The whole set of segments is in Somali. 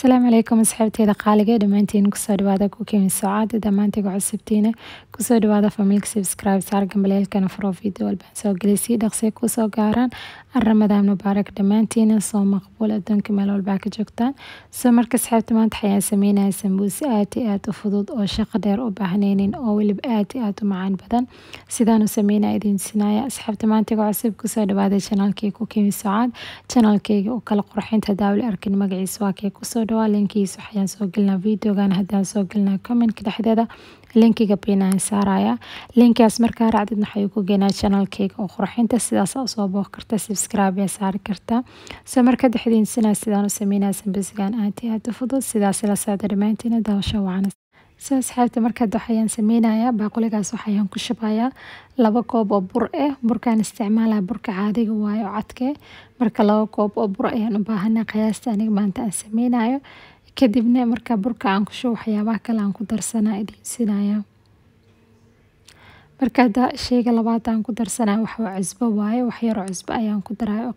السلام عليكم asxaabteyda qaaliga dhamaantiin kusoo dhawaada cooking saacada dhamaantiin cusubtiina kusoo dhawaada family subscribe saar gambaleelkana furo video walba soo galisii dhaqsi kusoo gaaran Ramadan mubaarak dhamaantiin soo maqbuul adoonka meel walba ka joogtaan soo marka asxaabta maanta xayaan sameynaa sambuus aad u fudud oo shaqo dheer u baahneenin oo waliba aad u macaan badan sidaan u sameynaa idin sinaya asxaabta maanta cusub kusoo dhawaada channelkii cooking saacad channelkayga oo kala qurxinta daawli arkin magaciisa waa kee kusoo dhawaa linkiisa waxaan soo gelinaa videogan haddaan soo gelinaa comment-ka dhexdeeda linkiga pinaan saaraya linkaas markaa raacdid waxay ku geenaa channelkayga oo qurxinta sidaas oo soo booq karta subscribe ya saari karta soo marka dhexdiin sidaan u sameynaa sambuusgan aad u fudud sidaas la socda dhamaantiin daawasho waana soo asxaabta marka waxaan sameynayaa baaquligaas waxaan ku shubayaa 2 koob oo bur burkaan isticmaalaa burka caadiga waayo cadke marka 2 koob oo bur ayaan u baahanaa qiyaasta aniga maanta aan sameynayo kadibna marka burka aan ku shubo waxyaabaha kale aan ku darsanaa idin sinaya marka shayga labaad aan ku darsanaa waxa cusbo waaye wax yar oo cusbo ayaan ku daraa oo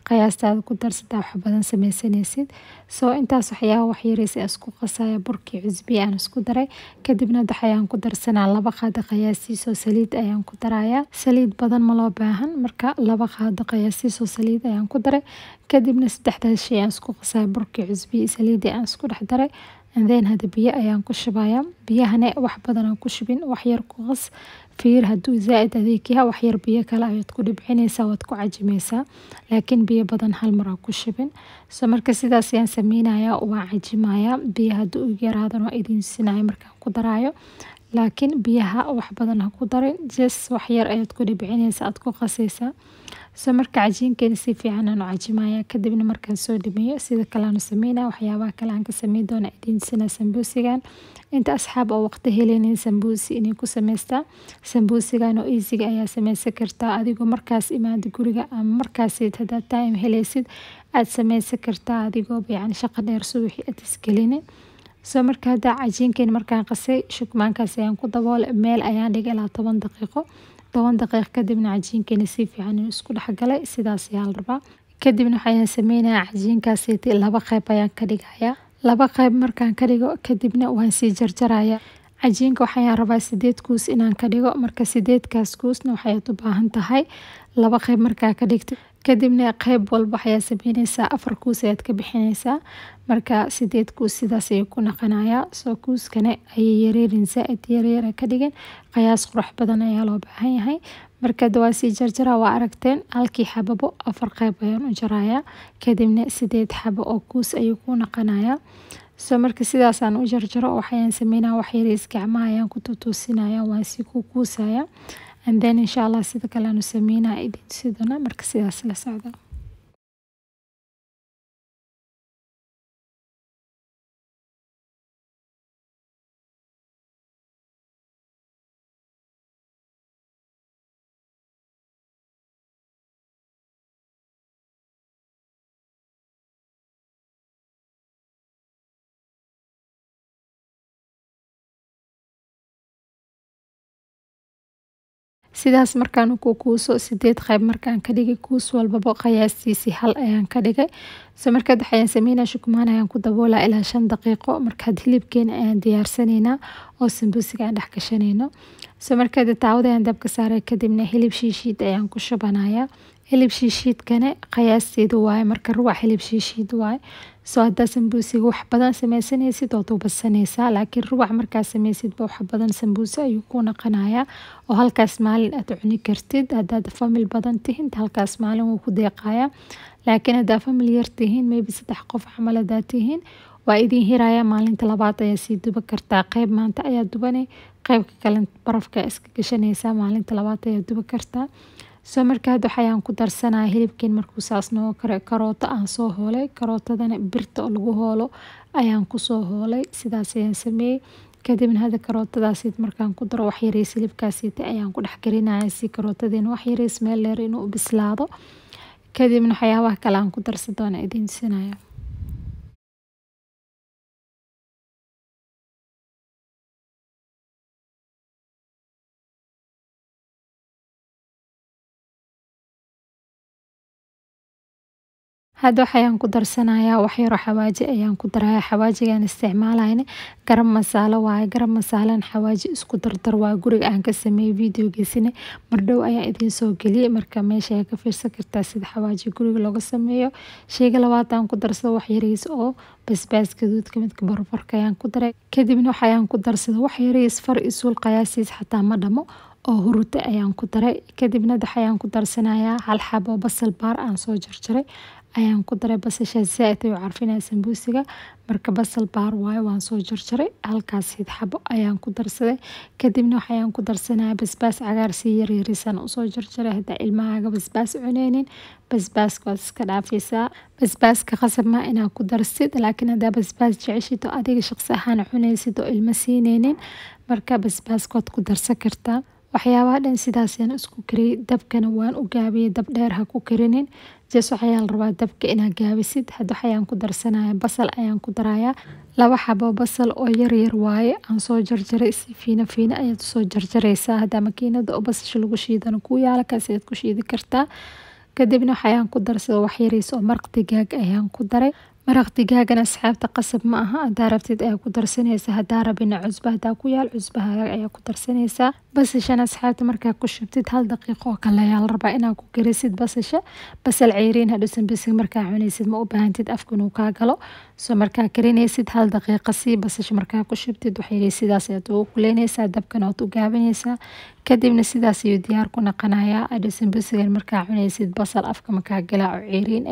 qiyaastaada ku darsataa wax badan sameysanaysid soo intaas waxyaabo wax yariis isku qasaya burkii cusbi aan isku daray kadibna waxaan ku darsanaa 2 qaado qiyaasiiso saliid ayaan ku darayaa saliid badan ma loo baahan marka 2 qaado qiyaasiiso saliid ayaan ku daray kadibna saddexdaas shay aan isku qasaya burkii cusbi saliid aan isku dhex daray and then hada biyo ayaan ku shubaya biyahana wax badan aan ku shubin wax yar ku qas fiir haduu zaaid adeegaya wax yar biyo kale ayaad ku dhibcinaysaa waad ku cajimaysaa laakiin biyo badan hal mar aan ku shubin soo marka sidaas ayaan sameynaya waa cajimaya biyo haduu yaraadana waa idin sinaya markaan ku daraayo laakiin biyaha wax badan ha ku darin just wax yar ayaad ku dhibcinaysaa aad ku qasaysaa soo marka cajiinkeena si fiican aan u cajimaya kadibna markaan soo dhameeyo sida kale aan sameynaa waxyaabaha kale aan ka sameyn doona idin sina sambuusigan inta asxaab oo waqti helaynin sambuusi inay ku sameystaa sambuusigan oo easy ayaa sameysan kartaa adigoo markaas imaado guriga ama markaas hada time helaysid aad sameysan kartaa adigoo yani shaqo dheer subaxii aad isgelinin soo marka hada cajiinkeena markaan qasay shukmaankaas ayaan ku daboolay meel ayaan dhigay ilaa 10 daqiiqo 10 daqiiqo kadibna cajiinkeena si fiican isku dhex galay sidaas ayaa la rabaa kadibna waxaan sameynayaa cajiinkaas 2 qayb ayaan ka dhigayaa 2 qayb markaan ka dhigo kadibna waan sii jarjarayaa cajiinka waxaan rabaa 8 kuus inaan ka dhigo marka 8 kaas kuusna waxay u baahan tahay 2 qayb markaa ka dhigto kadibna qayb walba waxay sameynaysaa 4 kuus ayaad ka bixinaysaa marka 8 kuus sidaas ay ku naqanaya soo kuuskana ay yareerin zaaid yareer ka dhigan qiyaas qurux badan ayaa loo baahan yahay marka waa sii jarjara waa aragteen halkii xababo 4 qayb ayaan u jarayaa kadibna 8 xabo oo kuus ayuu ku naqanaya soo marka sidaas aan u jarjaro waxaan sameynaa wax yariis gacmaha ayaan ku tutusinaya waan si ku kuusaya and then inshallah sida kale aan sameynaa idin sidana marka sidaas la socda sidaas markaan ku kuuso 8 qayb markaan ka dhigay kuus walba qiyaastiisi hal ayaan ka dhigay soo marka waxaan sameynaa shukmaan ayaan ku daboolaa ilaa 5 daqiiqo marka hilibkeena ayaan diyaarsaneynaa oo sambuusiga aan dhex gashaneyno soo marka taawada ayaan dabka saaray kadibna hilib shiishiid ayaan ku shubanayaa hilib shiishiidkana qiyaasteedu waaye marka ruux hilib shiishiid waaye soo hada sambuusiga wax badan sameysanaysid oo tuubsanaysaa laakiin ruux markaa sameysid wax badan sambuus ayuu ku naqanayaa oo halkaas maalin aad cuni kartid hadaad family badan tihiin halkaas maalin wuu ku deeqayaa laakiin hada family yar tihiin maybe 3 qof camal hadaad tihiin waa idin hiraya maalinta labaad ayaa sii duba kartaa qayb maanta ayaa dubanay qaybka kale barafka iska gashanaysaa maalinta labaad ayaa duba kartaa soo marka waxaan ku darsanaa hilibkeen markuu saas noo kare karooto aan soo hoolay karootadana birta lagu hoolo ayaan ku soo hoolay sidaas ayaan sameeyay kadibna hada karootadaas markaan ku daro wax yariis hilibkaas ayaan ku dhex karinayaa si karootadeen wax yariis meel dheer inuu bislaado kadibna waxyaabaha kale aan ku darsan doona idin sinaya hadda waxaan ku darsanayaa wax yar oo xawaaji ayaan ku darayaa. Xawaajigan isticmaalayna garam masaalo waaye. Garam masaalan xawaaji isku dardar waa guriga aan ka sameeyay videogiisina mardhow ayaa idiin soo geliyay marka meesha ay ka fiirsan kartaa sida xawaaji guriga looga sameeyo. Sheyga labaad aan ku darsado wax yariis oo basbaas gaduudka midka barbarka ayaan ku daray. Kadibna waxaan ku darsado wax yariis far isuul qiyaasiis xataa ma dhamo oo huruud ayaan ku daray. Kadibna waxaan ku darsanayaa hal xabo basal baar aan soo jarjaray ayaan ku daray. basasha zaaid ay u carfinaysaa sambuusiga marka basal baar waaye waan soo jarjaray halkaas xabo ayaan ku darsaday. Kadibna waxaan ku darsanayaa basbaas cagaar si yar yariisan u soo jarjaray. Hadda ilmahaaga basbaas cuneynin basbaaska waad iska dhaafaysaa. basbaaska qasab ma inaad ku darsid laakiin haddaa basbaas jeceshid oo adiga shaqsi ahaan cunaysid oo ilma siineynin marka basbaaska waad ku darsan kartaa. waxyaabaha dhan sidaas ayaan isku kariyay. dabkana waan u gaabiyay dab dheer ha ku karinin jees waxaa la rabaa dabka inaad gaabisid. hadda waxaan ku darsanayaa basal ayaan ku darayaa 2 xabo basal oo yar yar waaye aan soo jarjaray si fiina fiina ayaad soo jarjaraysaa. hadda makiinada oo basasha lagu shiidana ku yaala kaas ayaad ku shiidi kartaa. kadibna waxaan ku darsaday wax yariis oo maraq digaag ayaan ku daray. maraq digaagana asxaabta qasab ma aha hadaa rabtid ayaa ku darsanaysaa hadaa rabina cusbo hadaa ku yaal cusbaha ayaa ku darsanaysaa. basashana asxaabta markaa ku shubtid 1 daqiiqo oo kale ayaa la rabaa inaad ku karisid basasha. basal ceyriin hadhuusan bisig markaa cunaysid ma u baahantid afka inuu kaa galo soo markaa karinaysid 1 daqiiqo si basasha markaa ku shubtid wax yariis sidaas ayaad ugu kuleynaysaa dabkana waad u gaabinaysaa. kadibna sidaas ayuu diyaar ku noqonayaa. hadhuusan bisigan markaa cunaysid basal afka markaa galaa oo ceyriin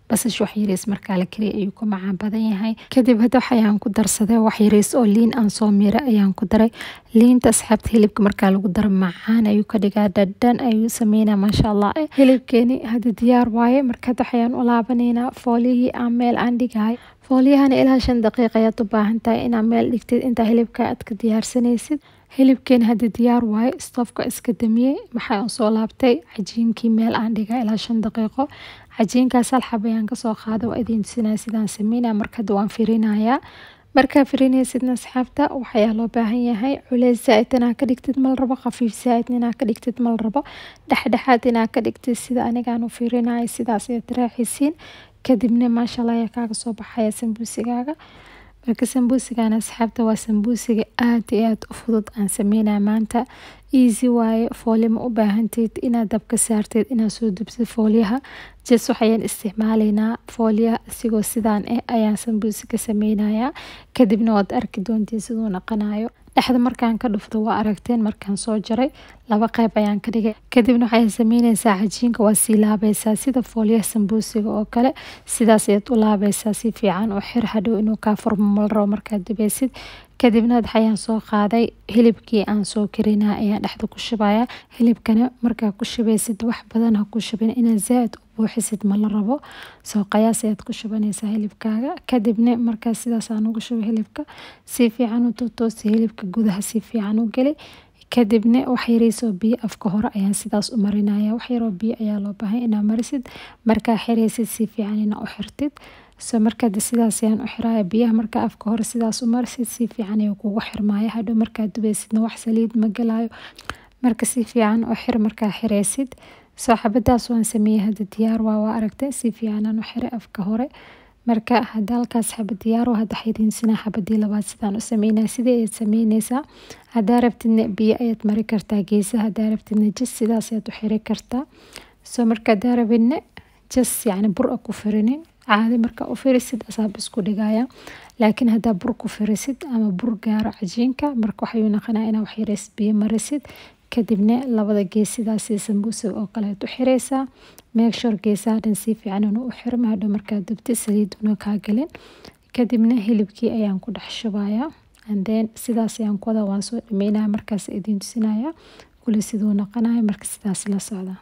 basasha wax yariis markaa la kariyo ayuu ku macaan badan yahay. kadib hadda waxaan ku darsaday wax yariis oo liin aan soo miiray ayaan ku daray. liinta asxaabta hilibka markaa lagu daro macaan ayuu ka dhigaa dhadhan ayuu sameynaa maasha Allah. hilibkeeni hadda diyaar waaye marka hadda waxaan u laabanaynaa foolihii aan meel aan dhigay. fooliyahana ilaa 5 daqiiqo ayaad u baahan tahay inaad meel dhigtid inta hilibka aad ka diyaarsanaysid. hilibkeena hadda diyaar waaye stofka iska damiyay waxaan soo laabtay cajiinkii meel aan dhigay ilaa 5 daqiiqo. cajiinkaas hal xabo ayaan ka soo qaaday waa idiin tusinaa sidaan sameynaa. marka hadda waan firinayaa. markaa firinaysidna asxaabta waxaa loo baahan yahay culays zaaid inaad ka dhigtid mal rabo khafiif zaaid inaad ka dhigtid mal rabo dhexdhexaad inaad ka dhigtid sida anigaan u firinayo sidaas ayaad raaxaysiin. kadibna maasha Allah ayaa kaaga soo baxaya sambuusigaaga. marka sambuusigana asxaabta waa sambuusiga aad iyo aad u fudud aan sameynaa maanta. easy waaye fooli ma u baahantid inaad dabka saartid inaad soo dubtid fooliyaha jees waxaan isticmaalaynaa fooliyaha isigoo sidaan ayaan sambuusiga sameynayaa. kadibna waad arki doontiin siduu noqonayo. dhexda markaan ka dhufto waa aragteen markaan soo jaray 2 qayb ayaan ka dhigay. kadibna waxay sameynaysaa cajiinka waa sii laabaysaa sida fooliyaha sambuusiga oo kale sidaas ayaad u laabaysaa si fiican oo xir hadhow inuu kaa furmo mal rabo markaad dubaysid. kadibna waxaan soo qaaday hilibkii aan soo karinaa ayaan dhexda ku shubayaa. hilibkana markaa ku shubaysid wax badan ha ku shubin inaad zaaid u buuxisid ma la rabo soo qiyaas ayaad ku shubanaysaa hilibkaaga. kadibna markaa sidaas aan ugu shubay hilibka si fiican u toosi hilibka gudaha si fiican u geli. kadibna wax yariis oo biyo afka hore ayaan sidaas u marinayaa. wax yar oo biyo ayaa loo baahan inaad marisid markaa xiraysid si fiican inaad u xirtid. soo markaa sidaas ayaan u xirayaa biyaha markaa afka hore sidaas u marisid si fiican ayuu kugu xirmaaya. hadhow markaad dubaysidna wax saliid ma galayo marka si fiican u xir markaa xiraysid. soo xabadaas waan sameeyay hadda diyaar waa aragtay si fiican aan u xiray afka hore. marka hadda halkaas xabad diyaar hadda xiriinsinaa xabadii labaad sidaan u sameynaa sidee ayaad sameynaysaa. haddaa rabtidna biyo ayaad mari kartaa geesaha haddaa rabtidna jis sidaas ayaad u xiri kartaa. soo marka haddaa rabidna jis yacni bur ku firinin caadi marka u firisid asaab isku dhigaya. laakiin haddaa bur ku firisid ama bur gaaro cajiinka marka waxayuu noqonaa inaa wax yariis biyo marisid. kadibna labada gees sidaas sambuusiga oo kale u xiraysaa. make sure geesaha dhan si fiican inuu u xirmo hadhow markaad dubtid saliid una kaa galin. kadibna hilibkii ayaan ku dhex shubayaa and then sidaas ayaan ku wada waan soo dhameynaya markaas idiin tusinaya kuli siduu noqonayo marka sidaas la socda.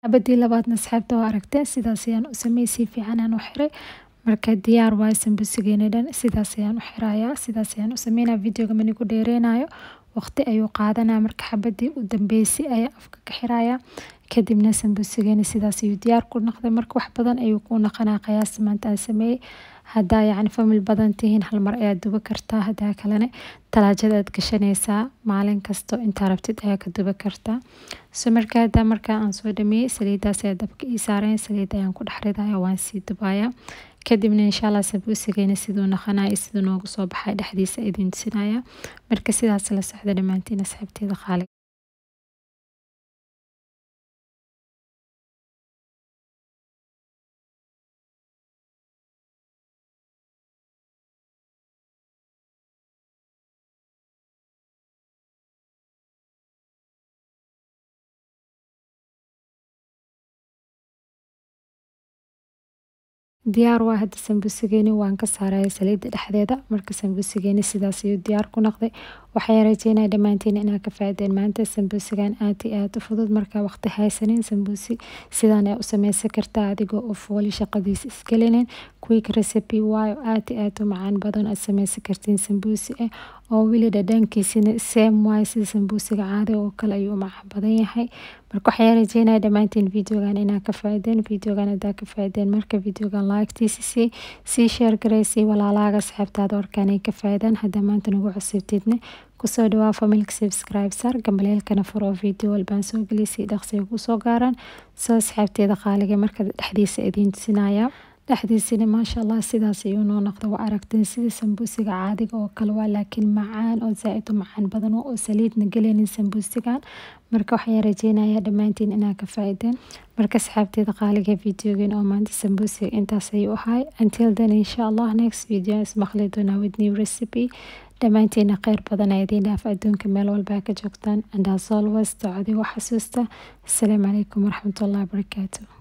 xabadii labaadna asxaabta waa aragteen sidaas ayaan u sameeyay si fiican aan u xiray. marka diyaar waa sambuusigeena dhan sidaas ayaan u xirayaa sidaas ayaan u sameynaa videoga mani ku dheereenayo waqti ayuu qaadanaa marka xabadii u dambeysay ayaa afka ka xirayaa kadibna sambuusigeena sidaas ayuu diyaar ku noqday marka wax badan ayuu ku noqonaa qiyaasta maanta aan sameeyay hadaa yacni famil badan tihiin hal mar ayaad duba kartaa hadaa kalena talaajada aad gashanaysaa maalin kasto intaa rabtid ayaa ka duba kartaa so marka aan soo dhameeyay saliidaas ayaa dabka ii saareen saliid ayaan ku dhex ridaya waan sii dubayaa kadibna insha Allah sambuusigeena sidoo noqonaya sidoo noogu soo baxay dhexdiisa idin tusinaya marka sidaas la socda dhamaantiin asxaabteeda qaali diyaar waa hadda sambuusigeena waan ka saaraya saliida dhexdeeda marka sambuusigeena sidaas ayuu diyaar ku noqday waxaan rajeynaa dhamaantiin inaad ka faa'iideen maanta sambuusigan aad iyo aad u fudud marka waqti haysanin sambuusi sidaan aad u sameysan kartaa adigoo u fooli shaqadiisa isgelinin quick recipe waayo aad iyo aad u macaan badan aad sameysan kartiin sambuusi oo weli dhadhankiisina same waayo sida sambuusiga caadiga oo kale ayuu u macaan badan yahay marka waxaan rajeynaa dhamaantiin videogan inaad ka faa'iideen videogan hadaa ka faa'iideen marka videogan like-tiisa sii share gareysay walaalaaga asxaabtaada warkaan ay ka faa'iideen hadaa maanta nagu cusubtidna kusoo dhawaa familka subscribe sar gambaleelkana furo video walbaan soo gelisay dhaqsi ugu soo gaaraan soo asxaabteeda qaaliga marka dhexdiisa idin tusinaya dhexdiisina maasha Allah sidaas ayuu noo noqday waa aragteen sida sambuusiga caadiga oo kale waa laakiin macaan oo zaaid u macaan badan oo saliidna galeenin sambuusigan marka waxaan rajeynayaa dhamaantiin inaad ka faa'iideen marka asxaabteeda qaaliga videogan oo maanta sambuusiga intaas ayuu ahay until then insha Allah next video is maqli doona with new recipe dhamaantiin khayr badan ay idin dhaaf adduunka meel walba ka joogtaan and as always ducadii wax xasuusta assalaamu calaykum waraxmatullaahi wabarakaatuh